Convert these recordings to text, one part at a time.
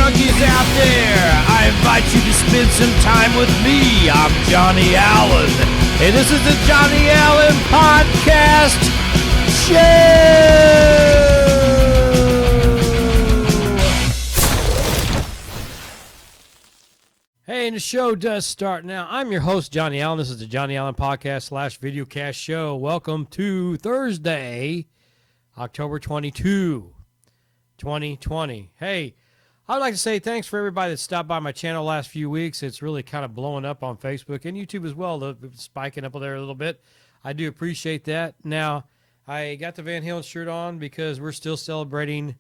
junkies out there, I invite you to spend some time with me. I'm Johnny Allen, and this is the Johnny Allen Podcast Show. Hey, and the show does start now. I'm your host, Johnny Allen. This is the Johnny Allen Podcast / Videocast Show. Welcome to Thursday, October 22, 2020. Hey, I would like to say thanks for everybody that stopped by my channel last few weeks. It's really kind of blowing up on Facebook and YouTube as well. It's spiking up there a little bit. I do appreciate that. Now, I got the Van Halen shirt on because we're still celebrating.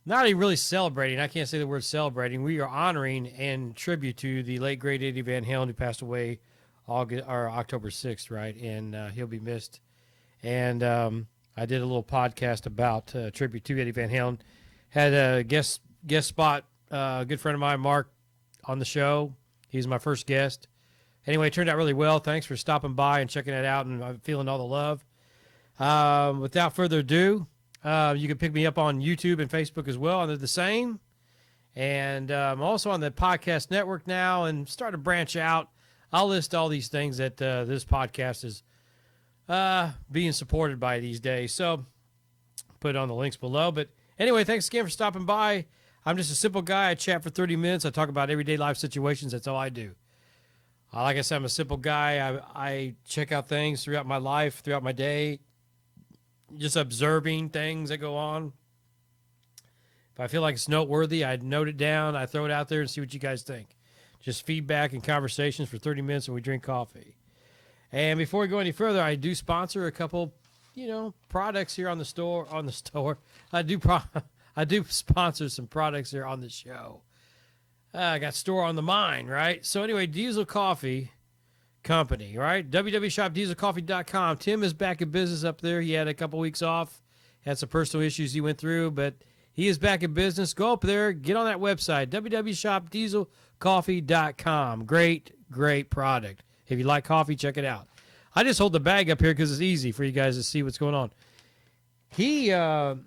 Not even really celebrating. I can't say the word celebrating. We are honoring and tribute to the late, great Eddie Van Halen, who passed away October 6th, right? And he'll be missed. And I did a little podcast about tribute to Eddie Van Halen. Had a guest spot, a good friend of mine, Mark, on the show. He's my first guest. Anyway, it turned out really well. Thanks for stopping by and checking it out, and I'm feeling all the love. Without further ado, you can pick me up on YouTube and Facebook as well, and they're the same. And I'm also on the podcast network now and start to branch out. I'll list all these things that this podcast is being supported by these days. So put it on the links below. But anyway, thanks again for stopping by. I'm just a simple guy. I chat for 30 minutes. I talk about everyday life situations. That's all I do. Like I said, I'm a simple guy. I check out things throughout my life, throughout my day, just observing things that go on. If I feel like it's noteworthy, I note it down. I throw it out there and see what you guys think. Just feedback and conversations for 30 minutes and we drink coffee. And before we go any further, I do sponsor a couple, products here on the store. I do sponsor some products here on the show. I got Store on the Mind, right? So anyway, Diesel Coffee Company, right? www.shopdieselcoffee.com. Tim is back in business up there. He had a couple weeks off, had some personal issues he went through, but he is back in business. Go up there, get on that website, www.shopdieselcoffee.com. Great product. If you like coffee, check it out. I just hold the bag up here because it's easy for you guys to see what's going on. He has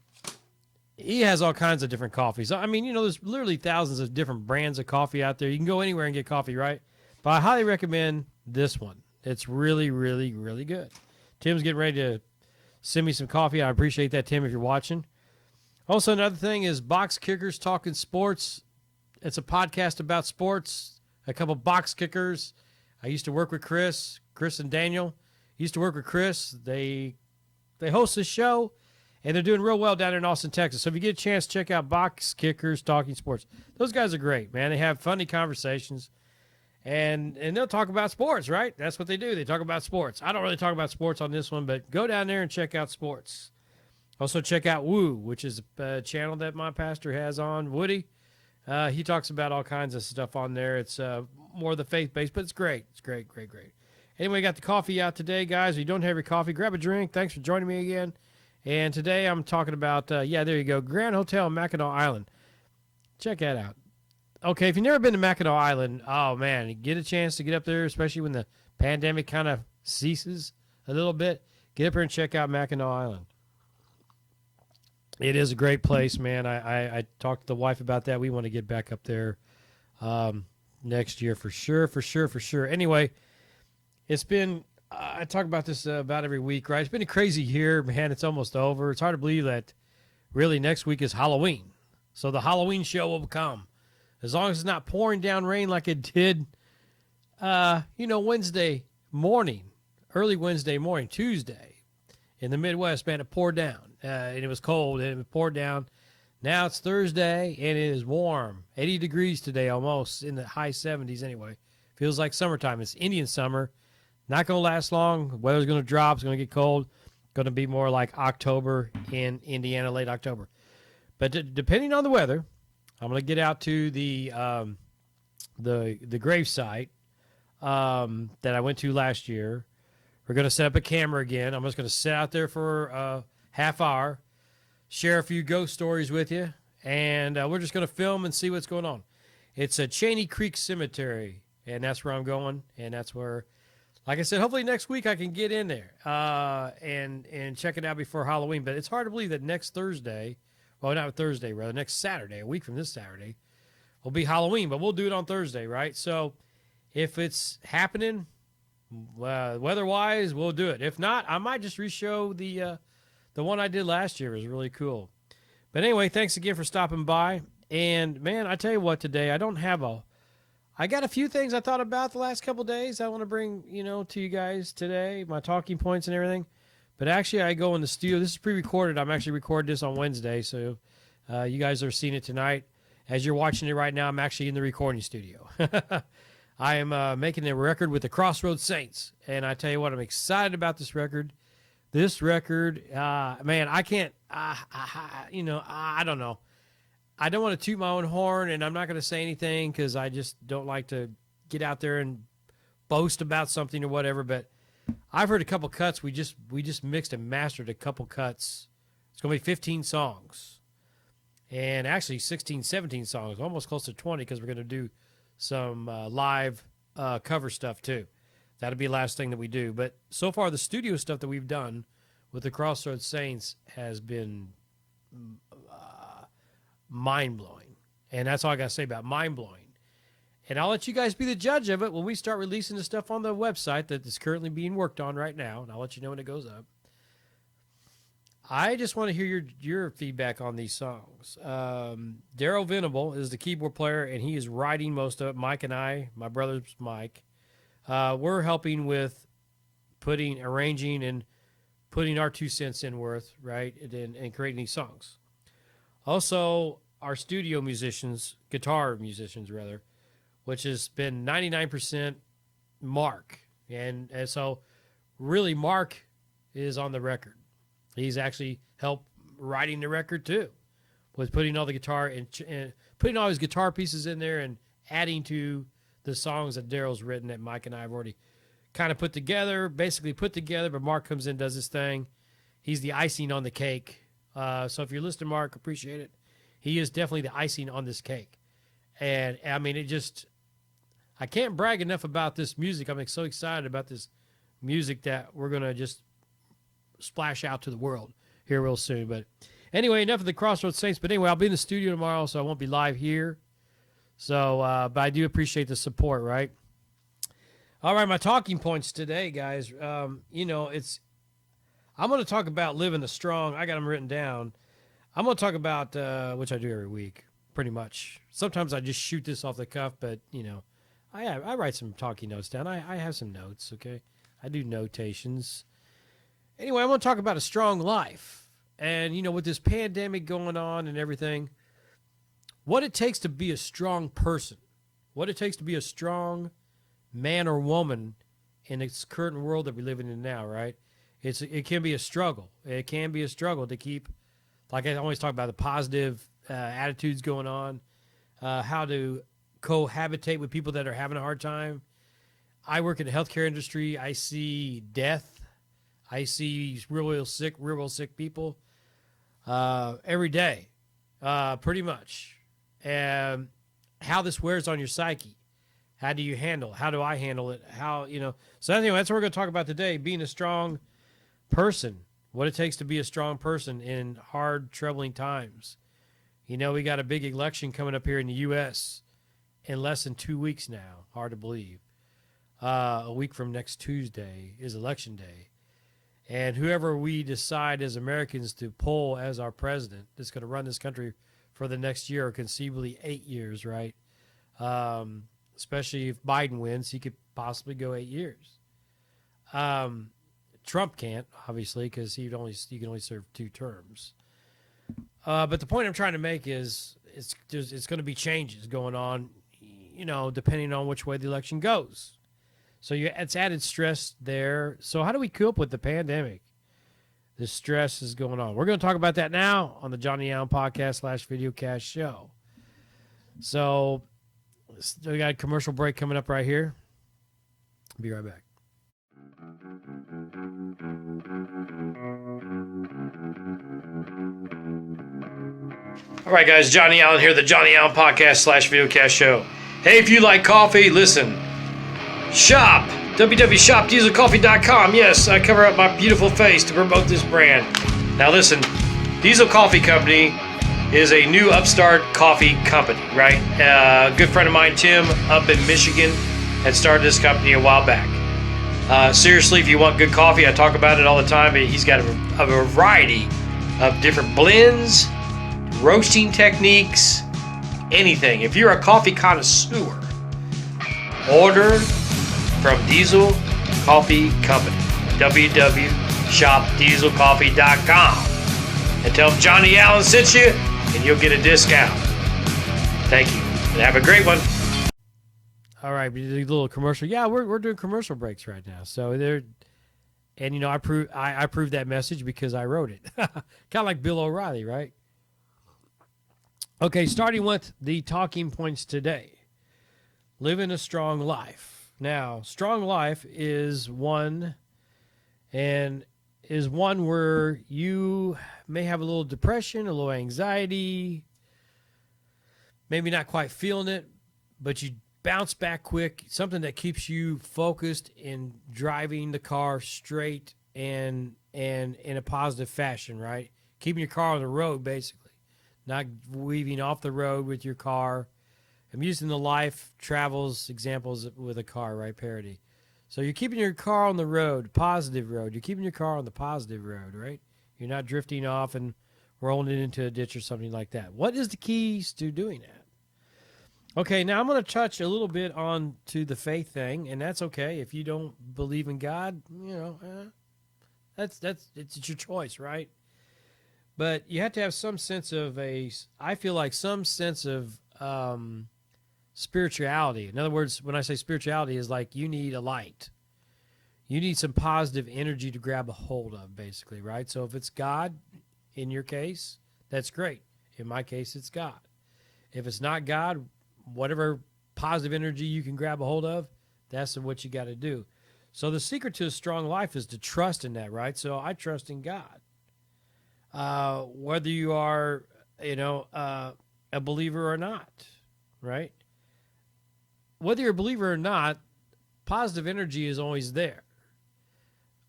all kinds of different coffees. I mean, there's literally thousands of different brands of coffee out there. You can go anywhere and get coffee, right? But I highly recommend this one. It's really, really, really good. Tim's getting ready to send me some coffee. I appreciate that, Tim, if you're watching. Also, another thing is Box Kickers Talking Sports. It's a podcast about sports. A couple box kickers. I used to work with Chris and Daniel. Used to work with Chris. They host this show, and they're doing real well down there in Austin, Texas. So if you get a chance, check out Box Kickers Talking Sports. Those guys are great, man. They have funny conversations, and they'll talk about sports, right? That's what they do. They talk about sports. I don't really talk about sports on this one, but go down there and check out sports. Also check out Woo, which is a channel that my pastor has on, Woody. He talks about all kinds of stuff on there. It's more of the faith-based, but it's great. It's great. Anyway, got the coffee out today, guys. If you don't have your coffee, grab a drink. Thanks for joining me again. And today I'm talking about, there you go, Grand Hotel Mackinac Island. Check that out. Okay, if you've never been to Mackinac Island, oh, man, get a chance to get up there, especially when the pandemic kind of ceases a little bit. Get up here and check out Mackinac Island. It is a great place, man. I talked to the wife about that. We want to get back up there next year for sure. Anyway, it's been, I talk about this about every week, right? It's been a crazy year, man. It's almost over. It's hard to believe that really next week is Halloween. So the Halloween show will come. As long as it's not pouring down rain like it did, Wednesday morning, early Wednesday morning, Tuesday. In the Midwest, man, it poured down, and it was cold, and it poured down. Now it's Thursday, and it is warm. 80 degrees today, almost, in the high 70s anyway. Feels like summertime. It's Indian summer. Not going to last long. Weather's going to drop. It's going to get cold. Going to be more like October in Indiana, late October. But depending on the weather, I'm going to get out to the grave site that I went to last year. We're going to set up a camera again. I'm just going to sit out there for a half hour, share a few ghost stories with you, and we're just going to film and see what's going on. It's a Cheney Creek Cemetery, and that's where I'm going, and that's where, like I said, hopefully next week I can get in there and check it out before Halloween. But it's hard to believe that next Thursday, well, not Thursday, rather, next Saturday, a week from this Saturday, will be Halloween, but we'll do it on Thursday, right? So if it's happening, weather-wise, we'll do it. If not, I might just re-show the one I did last year. It was really cool. But anyway, thanks again for stopping by. And, man, I tell you what, today, I got a few things I thought about the last couple of days I want to bring, to you guys today, my talking points and everything. But actually, I go in the studio. This is pre-recorded. I'm actually recording this on Wednesday, so you guys are seeing it tonight. As you're watching it right now, I'm actually in the recording studio. I am making a record with the Crossroads Saints, and I tell you what, I'm excited about this record. This record, man, I can't, I don't know. I don't want to toot my own horn, and I'm not going to say anything because I just don't like to get out there and boast about something or whatever. But I've heard a couple cuts. We just mixed and mastered a couple cuts. It's going to be 15 songs, and actually 16, 17 songs, almost close to 20 because we're going to do some live cover stuff too. That'll be the last thing that we do. But so far, the studio stuff that we've done with the Crossroads Saints has been mind-blowing. And that's all I got to say about mind-blowing. And I'll let you guys be the judge of it when we start releasing the stuff on the website that is currently being worked on right now. And I'll let you know when it goes up. I just want to hear your feedback on these songs. Daryl Venable is the keyboard player, and he is writing most of it. Mike and I, my brother's Mike, we're helping with arranging and putting our 2 cents in worth, right, and creating these songs. Also, our studio musicians, guitar musicians rather, which has been 99% Mark. And so really Mark is on the record. He's actually helped writing the record too, with putting all the guitar and putting all his guitar pieces in there and adding to the songs that Daryl's written that Mike and I have already kind of put together, but Mark comes in, does his thing. He's the icing on the cake. So if you're listening, Mark, appreciate it. He is definitely the icing on this cake. And, I mean, I can't brag enough about this music. I'm so excited about this music that we're going to just splash out to the world here real soon. But anyway, enough of the Crossroads Saints. But anyway, I'll be in the studio tomorrow, so I won't be live here. So, but I do appreciate the support, right? All right, my talking points today, guys. I'm going to talk about living the strong. I got them written down. I'm going to talk about, which I do every week, pretty much. Sometimes I just shoot this off the cuff, but, I write some talking notes down. I have some notes, okay? I do notations. Anyway, I want to talk about a strong life. And, with this pandemic going on and everything, what it takes to be a strong person, what it takes to be a strong man or woman in this current world that we're living in now, right? It can be a struggle. It can be a struggle to keep, like I always talk about, the positive attitudes going on, how to cohabitate with people that are having a hard time. I work in the healthcare industry. I see death. I see real sick people every day, pretty much. And how this wears on your psyche. How do you handle? How do I handle it? So anyway, that's what we're going to talk about today, being a strong person, what it takes to be a strong person in hard, troubling times. We got a big election coming up here in the U.S. in less than 2 weeks now. Hard to believe. A week from next Tuesday is Election Day. And whoever we decide as Americans to poll as our president that's going to run this country for the next year, or conceivably 8 years, right? Especially if Biden wins, he could possibly go 8 years. Trump can't, obviously, because he can only serve 2 terms. But the point I'm trying to make is it's going to be changes going on, depending on which way the election goes. So it's added stress there. So how do we cope with the pandemic? The stress is going on. We're going to talk about that now on the Johnny Allen Podcast /Videocast show. So we got a commercial break coming up right here. Be right back. All right, guys, Johnny Allen here, the Johnny Allen Podcast /Videocast show. Hey, if you like coffee, listen. Shop, www.shopdieselcoffee.com. Yes, I cover up my beautiful face to promote this brand. Now listen, Diesel Coffee Company is a new upstart coffee company, right? A good friend of mine, Tim, up in Michigan, had started this company a while back. Seriously, if you want good coffee, I talk about it all the time. He's got a variety of different blends, roasting techniques, anything. If you're a coffee connoisseur, order from Diesel Coffee Company, www.shopdieselcoffee.com, and tell them Johnny Allen sent you, and you'll get a discount. Thank you, and have a great one. All right, we did a little commercial. Yeah, we're doing commercial breaks right now. So they're, and you know, I proved that message because I wrote it. Kind of like Bill O'Reilly, right? Okay, starting with the talking points today. Living a strong life. Now, strong life is one where you may have a little depression, a little anxiety, maybe not quite feeling it, but you bounce back quick, something that keeps you focused in driving the car straight and in a positive fashion, right? Keeping your car on the road, basically, not weaving off the road with your car. I'm using the life travels examples with a car, right? Parody. So you're keeping your car on the road, positive road. You're keeping your car on the positive road, right? You're not drifting off and rolling it into a ditch or something like that. What is the keys to doing that? Okay, now I'm going to touch a little bit on to the faith thing, and that's okay. If you don't believe in God, you know, it's your choice, right? But you have to have some sense of I feel like some sense of spirituality. In other words, when I say spirituality, is like you need a light. You need some positive energy to grab a hold of, basically, right? So if it's God, in your case, that's great. In my case, it's God. If it's not God, whatever positive energy you can grab a hold of, that's what you got to do. So the secret to a strong life is to trust in that, right? So I trust in God. Whether you are, a believer or not, right? Whether you're a believer or not, positive energy is always there.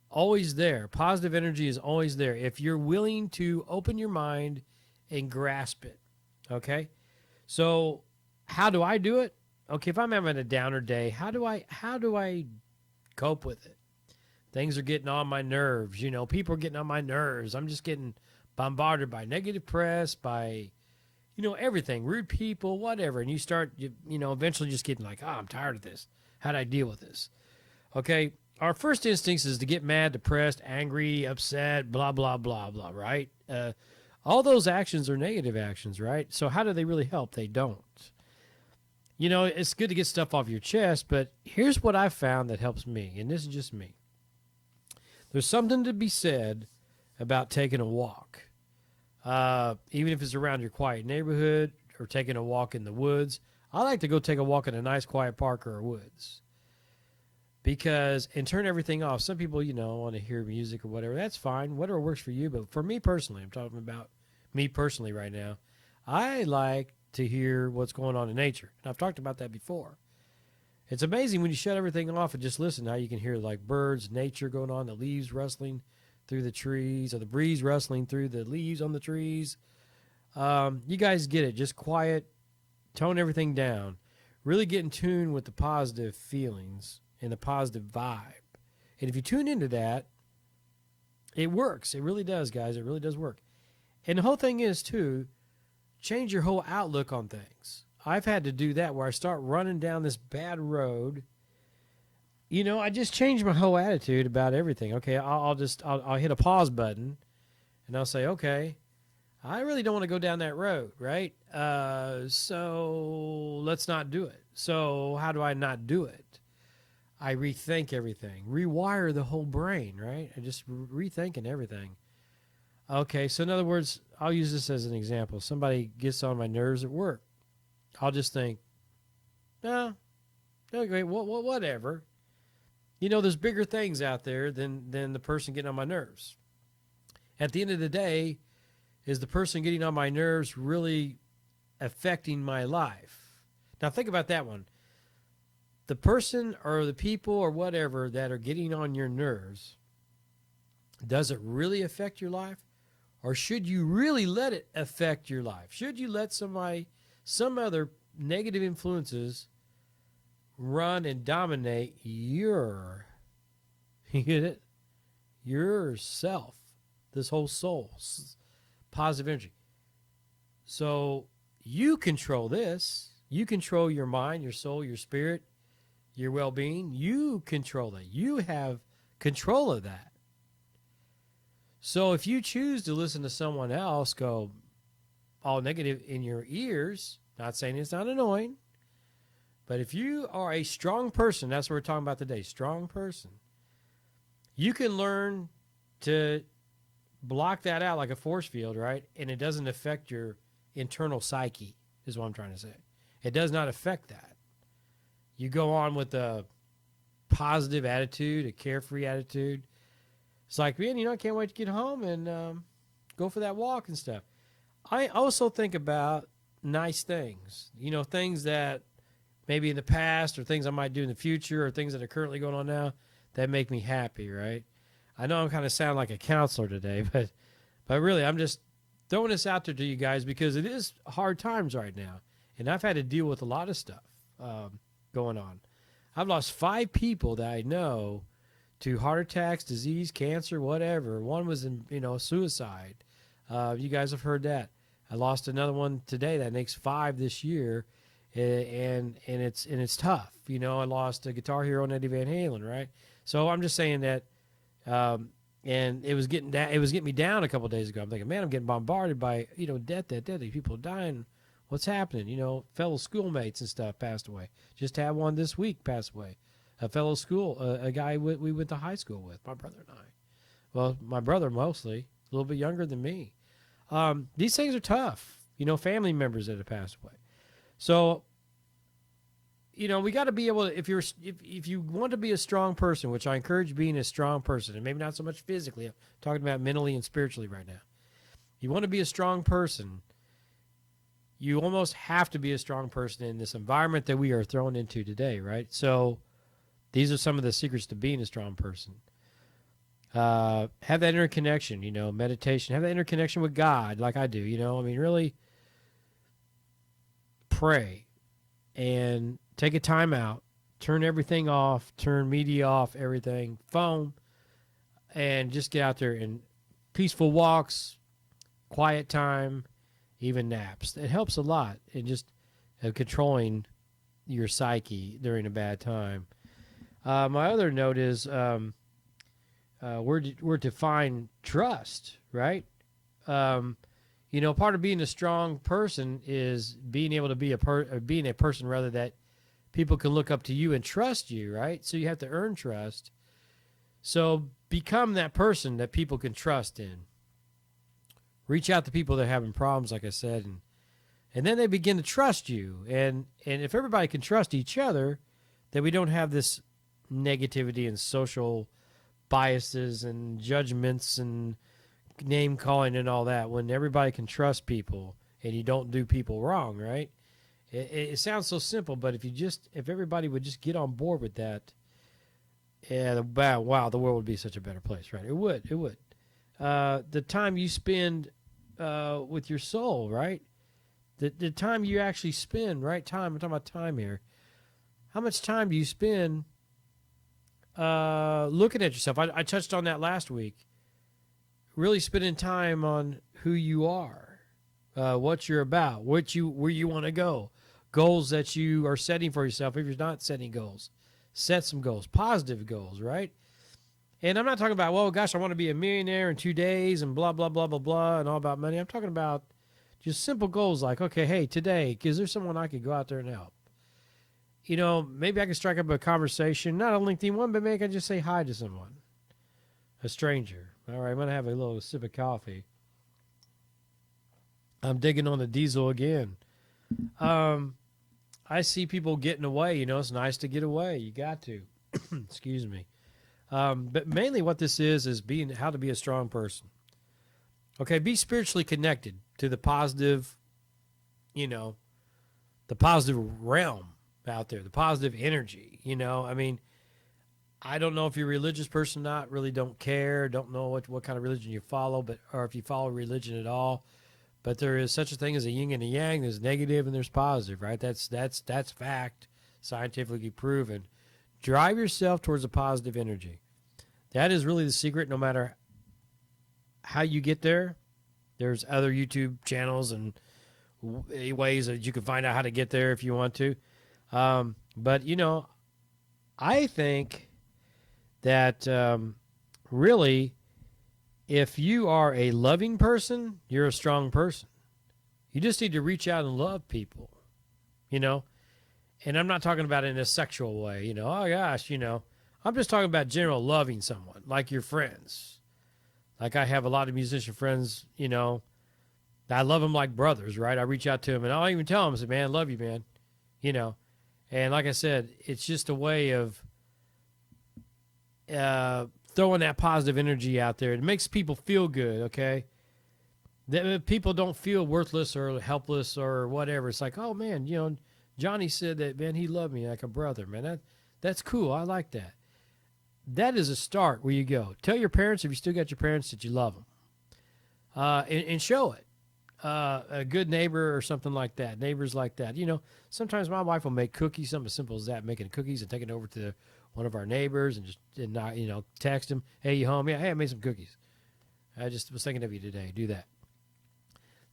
Always there. Positive energy is always there if you're willing to open your mind and grasp it, okay? So how do I do it? Okay, if I'm having a downer day, how do I cope with it? Things are getting on my nerves. You know, people are getting on my nerves. I'm just getting bombarded by negative press, by, everything, rude people, whatever. And you start, eventually just getting like, I'm tired of this. How do I deal with this? Okay, our first instinct is to get mad, depressed, angry, upset, blah, blah, blah, blah, right? All those actions are negative actions, right? So how do they really help? They don't. It's good to get stuff off your chest, but here's what I found that helps me, and this is just me. There's something to be said about taking a walk, even if it's around your quiet neighborhood or taking a walk in the woods. I like to go take a walk in a nice quiet park or woods and turn everything off. Some people, want to hear music or whatever. That's fine, whatever works for you. But for me personally, I'm talking about me personally right now, I like to hear what's going on in nature. And I've talked about that before. It's amazing when you shut everything off and just listen how you can hear like birds, nature going on, the leaves rustling through the trees, or the breeze rustling through the leaves on the trees. You guys get it. Just quiet, tone everything down, really get in tune with the positive feelings and the positive vibe. And if you tune into that, it works. It really does, guys. It really does work. And the whole thing is, too, change your whole outlook on things. I've had to do that where I start running down this bad road. I just change my whole attitude about everything. Okay, I'll hit a pause button, and I'll say, okay, I really don't want to go down that road, right? So let's not do it. So how do I not do it? I rethink everything, rewire the whole brain, right? I just rethinking everything. Okay, so in other words, I'll use this as an example. Somebody gets on my nerves at work. I'll just think, no, okay, whatever. There's bigger things out there than the person getting on my nerves. At the end of the day, is the person getting on my nerves really affecting my life? Now think about that one. The person or the people or whatever that are getting on your nerves, does it really affect your life? Or should you really let it affect your life? Should you let some other negative influences run and dominate you get it? Yourself, this whole soul, positive energy. So you control this. You control your mind, your soul, your spirit, your well-being. You control that. You have control of that. So if you choose to listen to someone else go all negative in your ears, not saying it's not annoying, but if you are a strong person, that's what we're talking about today, strong person, you can learn to block that out like a force field, right? And it doesn't affect your internal psyche, is what I'm trying to say. It does not affect that. You go on with a positive attitude, a carefree attitude. It's like, man, I can't wait to get home and go for that walk and stuff. I also think about nice things, things that maybe in the past or things I might do in the future or things that are currently going on now that make me happy, right? I know I'm kind of sounding like a counselor today, but really I'm just throwing this out there to you guys because it is hard times right now. And I've had to deal with a lot of stuff going on. I've lost 5 people that I know to heart attacks, disease, cancer, whatever. One was in, suicide. You guys have heard that. I lost another one today that makes 5 this year, and it's tough. I lost a guitar hero, Eddie Van Halen, right? So I'm just saying that, and it was getting me down a couple of days ago. I'm thinking, man, I'm getting bombarded by death. People are dying. What's happening? Fellow schoolmates and stuff passed away. Just had one this week pass away. A fellow a guy we went to high school with, my brother and I. Well, my brother mostly, a little bit younger than me. These things are tough, family members that have passed away. So, we got to be able to, if you want to be a strong person, which I encourage being a strong person, and maybe not so much physically, I'm talking about mentally and spiritually right now. You want to be a strong person, you almost have to be a strong person in this environment that we are thrown into today, right? So, these are some of the secrets to being a strong person. Have that interconnection, meditation. Have that interconnection with God like I do, really pray and take a time out. Turn everything off. Turn media off, everything. Phone. And just get out there and peaceful walks, quiet time, even naps. It helps a lot in just controlling your psyche during a bad time. My other note is we're to find trust, right? Part of being a strong person is being able to be being a person rather that people can look up to you and trust you, right? So you have to earn trust. So become that person that people can trust in. Reach out to people that are having problems, like I said, and then they begin to trust you. And if everybody can trust each other, then we don't have this negativity and social biases and judgments and name calling and all that. When everybody can trust people and you don't do people wrong, right? It sounds so simple, but if everybody would just get on board with that, wow, the world would be such a better place, right? It would. The time you spend with your soul, right? The time you actually spend, right? Time. I'm talking about time here. How much time do you spend looking at yourself? I touched on that last week. Really spending time on who you are, what you're about, where you want to go, goals that you are setting for yourself. If you're not setting goals, set some goals, positive goals, right? And I'm not talking about, well, gosh, I want to be a millionaire in 2 days and blah, blah, blah, blah, blah, and all about money. I'm talking about just simple goals like, okay, hey, today, is there someone I could go out there and help? Maybe I can strike up a conversation, not a lengthy one, but maybe I can just say hi to someone, a stranger. All right, I'm going to have a little sip of coffee. I'm digging on the diesel again. I see people getting away. It's nice to get away. You got to. Excuse me. But mainly what this is how to be a strong person. Okay, be spiritually connected to the positive, the positive realm out there, the positive energy. I don't know if you're a religious person or not, really don't care, don't know what kind of religion you follow, but or if you follow religion at all. But there is such a thing as a yin and a yang. There's negative and there's positive, right? That's fact, scientifically proven. Drive yourself towards a positive energy. That is really the secret. No matter how you get there, there's other YouTube channels and ways that you can find out how to get there if you want to. But I think that really, if you are a loving person, you're a strong person. You just need to reach out and love people, you know. And I'm not talking about it in a sexual way, oh gosh, I'm just talking about general loving someone, like your friends. Like I have a lot of musician friends, I love them like brothers, right? I reach out to them and I'll even tell them, I say, man, I love you, man, And like I said, it's just a way of throwing that positive energy out there. It makes people feel good, okay? That people don't feel worthless or helpless or whatever. It's like, oh man, Johnny said that, man, he loved me like a brother, man. That's cool. I like that. That is a start where you go. Tell your parents, if you still got your parents, that you love them. And show it. A good neighbor or something like that. Neighbors like that. Sometimes my wife will make cookies, something as simple as that, making cookies and taking it over to one of our neighbors and not, text them, hey, you home? Yeah, hey, I made some cookies. I just was thinking of you today. Do that.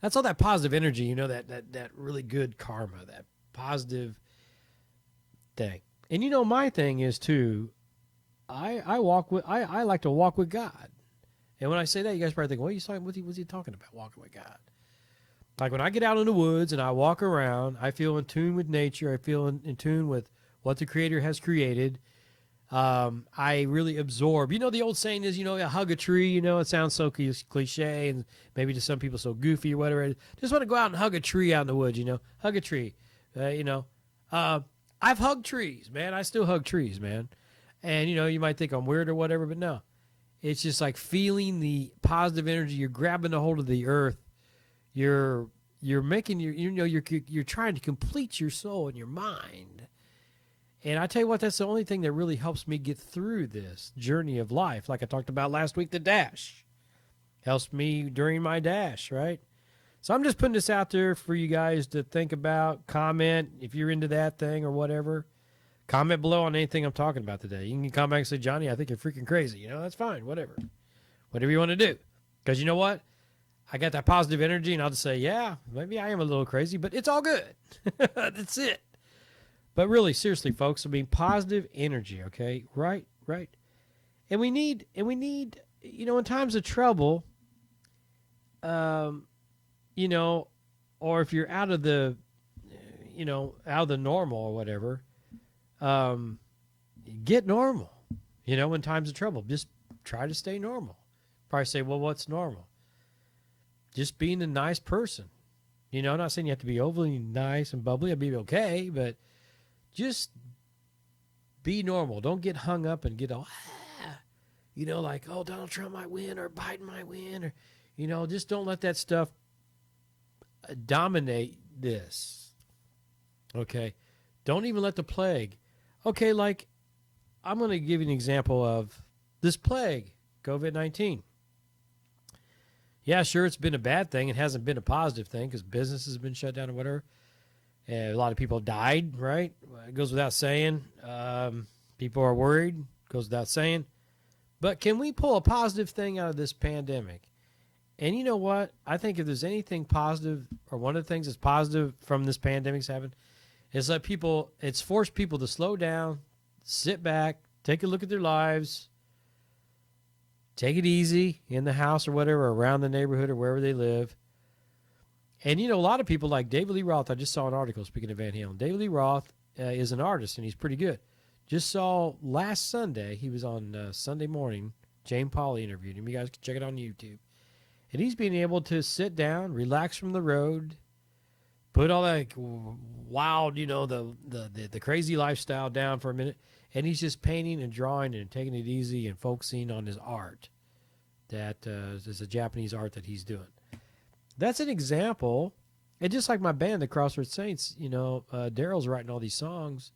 That's all that positive energy, that really good karma, that positive thing. And my thing is too, I like to walk with God. And when I say that, you guys probably think, what's he talking about, walking with God? Like when I get out in the woods and I walk around, I feel in tune with nature. I feel in tune with what the Creator has created. I really absorb. The old saying is, hug a tree. It sounds so cliche and maybe to some people so goofy or whatever. Just want to go out and hug a tree out in the woods, hug a tree. I've hugged trees, man. I still hug trees, man. And, you might think I'm weird or whatever, but no. It's just like feeling the positive energy. You're grabbing a hold of the earth. You're making you're trying to complete your soul and your mind. And I tell you what, that's the only thing that really helps me get through this journey of life. Like I talked about last week, the dash helps me during my dash, right? So I'm just putting this out there for you guys to think about, comment if you're into that thing or whatever. Comment below on anything I'm talking about today. You can come back and say, Johnny, I think you're freaking crazy. That's fine, whatever. Whatever you want to do. Because you know what? I got that positive energy, and I'll just say, yeah, maybe I am a little crazy, but it's all good. That's it. But really, seriously, folks, positive energy, okay? Right. And we need, in times of trouble, or if you're out of the normal or whatever, get normal, in times of trouble. Just try to stay normal. Probably say, well, what's normal? Just being a nice person. I'm not saying you have to be overly nice and bubbly. I'd be okay, but just be normal. Don't get hung up and get all, like, oh, Donald Trump might win or Biden might win or, just don't let that stuff dominate this. Okay. Don't even let the plague. Okay. Like I'm going to give you an example of this plague, COVID-19. Yeah, sure, it's been a bad thing. It hasn't been a positive thing because business has been shut down or whatever. And a lot of people died, right? It goes without saying. People are worried. Goes without saying. But can we pull a positive thing out of this pandemic? And you know what? I think if there's anything positive, or one of the things that's positive from this pandemic's happened, is that it's forced people to slow down, sit back, take a look at their lives, take it easy in the house or whatever, around the neighborhood or wherever they live. And, a lot of people like David Lee Roth, I just saw an article, speaking of Van Halen. David Lee Roth is an artist, and he's pretty good. Just saw last Sunday, he was on Sunday morning, Jane Pauley interviewed him. You guys can check it on YouTube. And he's being able to sit down, relax from the road, put all that wild, the crazy lifestyle down for a minute, and he's just painting and drawing and taking it easy and focusing on his art. That is a Japanese art that he's doing. That's an example. And just like my band, the Crossroads Saints, Daryl's writing all these songs.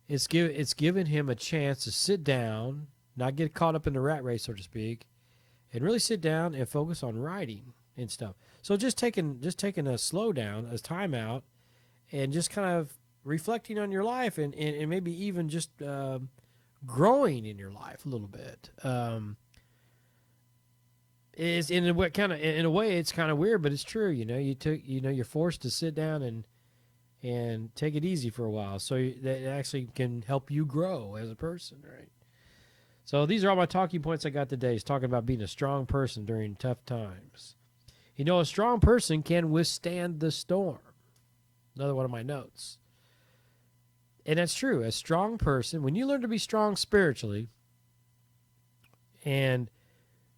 it's given him a chance to sit down, not get caught up in the rat race, so to speak, and really sit down and focus on writing and stuff. So just taking a slow down, a time out, and just kind of reflecting on your life and maybe even just growing in your life a little bit. Is in a way it's kind of weird, but it's true. You're forced to sit down and take it easy for a while, so that actually can help you grow as a person, right? So these are all my talking points I got today. Is talking about being a strong person during tough times. A strong person can withstand the storm. Another one of my notes. And that's true. A strong person, when you learn to be strong spiritually, and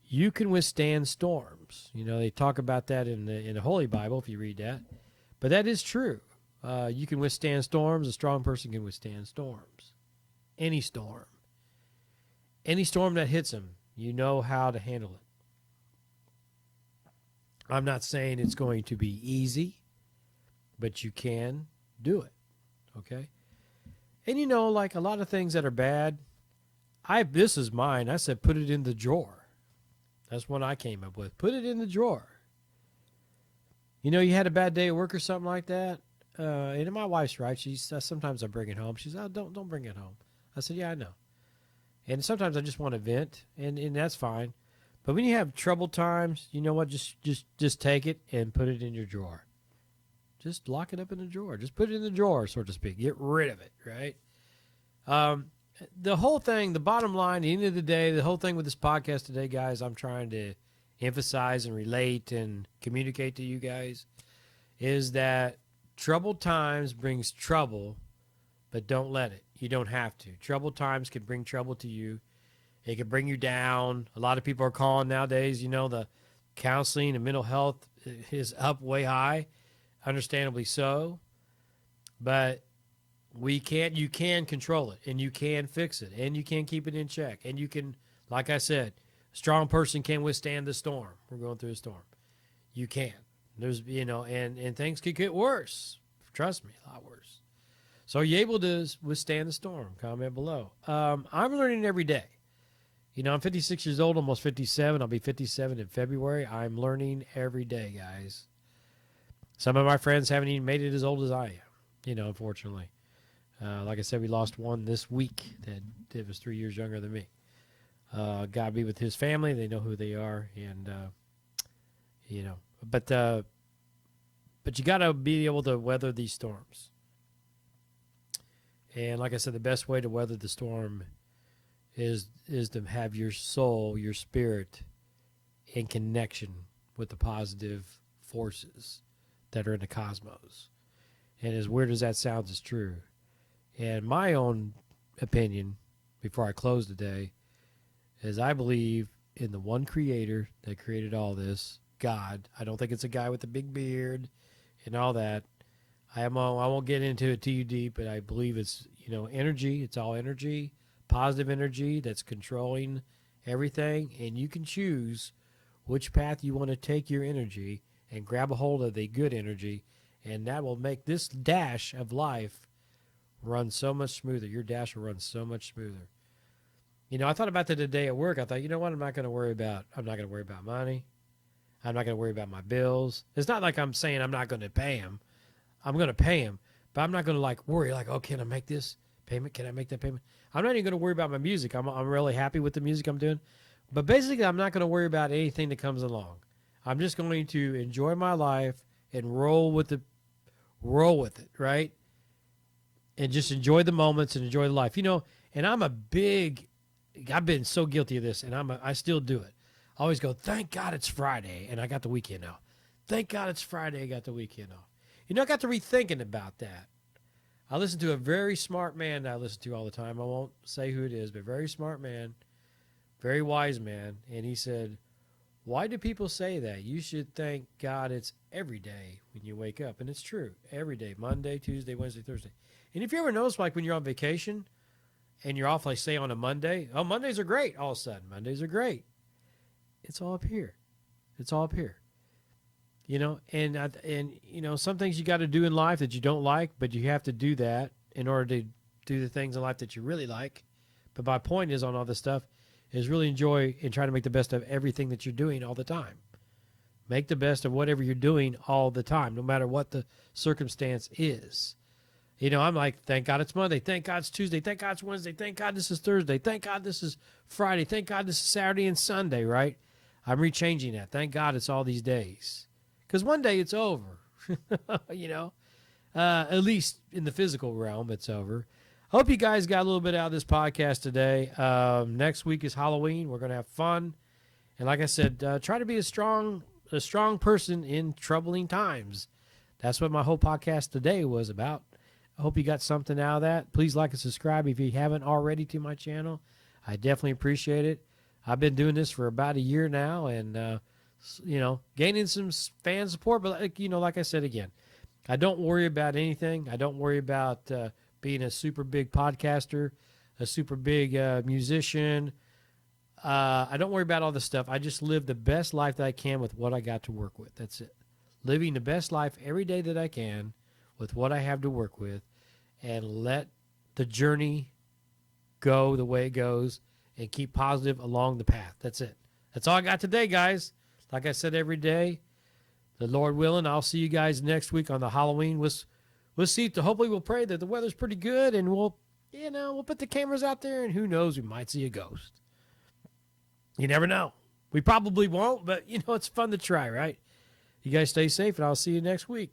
you can withstand storms. They talk about that in the Holy Bible if you read that. But that is true. You can withstand storms. A strong person can withstand storms. Any storm. Any storm that hits them, you know how to handle it. I'm not saying it's going to be easy, but you can do it. Okay? And like a lot of things that are bad, this is mine. I said put it in the drawer. That's what I came up with. Put it in the drawer. You had a bad day at work or something like that. And my wife's right. Sometimes I bring it home. She says, "Oh, don't bring it home." I said, "Yeah, I know." And sometimes I just want to vent, and that's fine. But when you have troubled times, you know what? Just take it and put it in your drawer. Just lock it up in the drawer. Just put it in the drawer, so to speak. Get rid of it, right? The whole thing, the bottom line, at the end of the day, the whole thing with this podcast today, guys, I'm trying to emphasize and relate and communicate to you guys, is that troubled times brings trouble, but don't let it. You don't have to. Troubled times can bring trouble to you. It can bring you down. A lot of people are calling nowadays, the counseling and mental health is up way high, understandably so. But you can control it, and you can fix it, and you can keep it in check. And you can, like I said, a strong person can withstand the storm. We're going through a storm. You can. There's, and things could get worse. Trust me, a lot worse. So are you able to withstand the storm? Comment below. I'm learning every day. I'm 56 years old, almost 57. I'll be 57 in February. I'm learning every day, guys. Some of my friends haven't even made it as old as I am, unfortunately. Like I said, we lost one this week that was 3 years younger than me. God be with his family. They know who they are. And, but you got to be able to weather these storms. And like I said, the best way to weather the storm is to have your soul, your spirit, in connection with the positive forces that are in the cosmos. And as weird as that sounds, it's true. And my own opinion, before I close today, is I believe in the one creator that created all this, God. I don't think it's a guy with a big beard and all that. I won't get into it too deep, but I believe it's, energy. It's all energy, positive energy that's controlling everything. And you can choose which path you want to take your energy and grab a hold of the good energy. And that will make this dash of life run so much smoother. Your dash will run so much smoother. I thought about that today at work. I thought, what I'm not going to worry about money. I'm not going to worry about my bills. It's not like I'm saying I'm not going to pay them. I'm going to pay them, but I'm not going to worry oh, can I make this payment? Can I make that payment? I'm not even going to worry about my music. I'm really happy with the music I'm doing, but basically I'm not going to worry about anything that comes along. I'm just going to enjoy my life and roll with it, right? And just enjoy the moments and enjoy the life, and I've been so guilty of this, and I still do it. I always go, thank God it's Friday and I got the weekend off. Thank God it's Friday, I got the weekend off. I got to rethinking about that. I listen to a very smart man that I listen to all the time. I won't say who it is, but very smart man, very wise man. And he said, why do people say that? You should thank God it's every day when you wake up. And it's true. Every day. Monday, Tuesday, Wednesday, Thursday. And if you ever notice, when you're on vacation and you're off, say on a Monday, Mondays are great. All of a sudden, Mondays are great. It's all up here. It's all up here. And some things you got to do in life that you don't like, but you have to do that in order to do the things in life that you really like. But my point is on all this stuff is really enjoy and try to make the best of everything that you're doing all the time. Make the best of whatever you're doing all the time, no matter what the circumstance is. You know, I'm like, thank God it's Monday. Thank God it's Tuesday. Thank God it's Wednesday. Thank God this is Thursday. Thank God this is Friday. Thank God this is Saturday and Sunday, right? I'm rechanging that. Thank God it's all these days. Because one day it's over, you know. At least in the physical realm, it's over. Hope you guys got a little bit out of this podcast today. Next week is Halloween. We're going to have fun. And like I said, try to be a strong person in troubling times. That's what my whole podcast today was about. I hope you got something out of that. Please like and subscribe if you haven't already to my channel. I definitely appreciate it. I've been doing this for about a year now and, you know, gaining some fan support. But, you know, like I said again, I don't worry about anything. I don't worry about being a super big podcaster, a super big musician. I don't worry about all this stuff. I just live the best life that I can with what I got to work with. That's it. Living the best life every day that I can with what I have to work with, and let the journey go the way it goes and keep positive along the path. That's it. That's all I got today, guys. Like I said, every day, the Lord willing, I'll see you guys next week on the Halloween. We'll see. Hopefully we'll pray that the weather's pretty good, and we'll put the cameras out there, and who knows, we might see a ghost. You never know. We probably won't, but, you know, it's fun to try, right? You guys stay safe, and I'll see you next week.